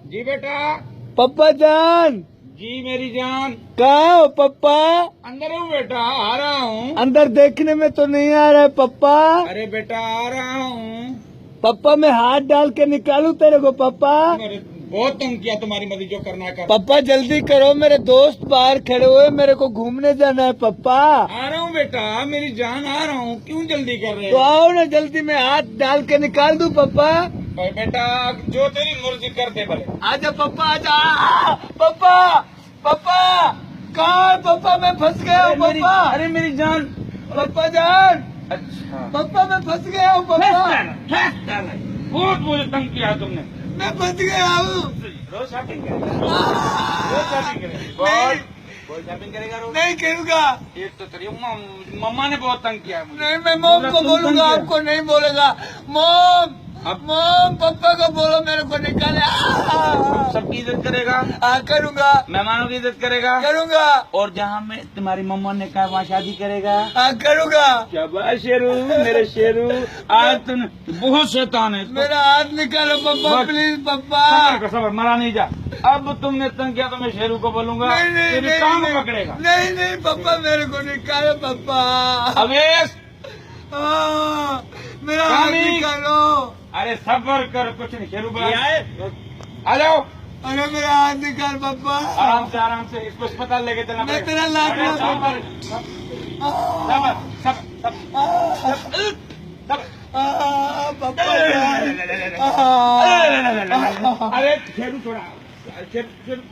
जी बेटा। पप्पा जान। जी मेरी जान। कहाँ हो पप्पा? अंदर हूँ बेटा, आ रहा हूँ। अंदर देखने में तो नहीं आ रहा है पप्पा। अरे बेटा आ रहा हूँ। पप्पा मैं हाथ डाल के निकालूं तेरे को पप्पा? मेरे बहुत तंग किया, तुम्हारी मर्जी, जो करना है कर। पप्पा जल्दी करो, मेरे दोस्त बाहर खड़े हुए, मेरे को घूमने जाना है पप्पा। आ रहा हूँ बेटा, मेरी जान आ रहा हूँ, क्यों जल्दी कर रहे तो हो? आओ ना जल्दी, मैं हाथ डाल के निकाल दूं पप्पा? बेटा जो तेरी मर्जी कर दे भले। आजा पप्पा आजा। पप्पा पप्पा कहाँ है पप्पा? मैं फंस गया हूँ पप्पा। अरे मेरी जान। पप्पा जान। अच्छा पप्पा मैं फंस गया हूँ पप्पा। बहुत मुझे तंग किया तुमने। मैं फंस गया हूँ। रोज शॉपिंग करेगा, रोज शॉपिंग करेगा, रोज शॉपिंग करेगा रोज। नहीं करूँगा। ये तो तेरी मम्मा ने बहुत तंग किया है मुझे। नहीं मैं मॉम को बोलूंगा, आपको नहीं बोलेगा। मॉम मॉम पप्पा को बोलो मेरे को निकाले। सबकी इज्जत करेगा। हाँ करूँगा मेहमानों की इज्जत करेगा। करूँगा। और जहाँ में तुम्हारी मम्मा ने कहा वहाँ शादी करेगा। हाँ करूँगा। शाबाश शेरू, मेरे शेरू। आज तुम बहुत शैतान है। मेरा हाथ निकालो पप्पा बस। प्लीज पप्पा। सबर मरा नहीं जा। अब तुमने तंग किया तो मैं शेरू को बोलूंगा। नहीं नहीं तेरी नहीं टांग नहीं, पकड़ेगा। नहीं नहीं पप्पा मेरे को निकालो पप्पा। अवेश मेरा हाथ कामी। निकालो। अरे सबर कर, कुछ नहीं, शेरू बुला आ जाओ। अरे मेरा हाथ निकाल पप्पा। आराम से इसको अस्पताल लेके चलना मैं पड़ेगा। तेरा लाख अरे लाख सबर सबर सबर सबर। पप्पा अरे शेरू छोड़ा, शेरू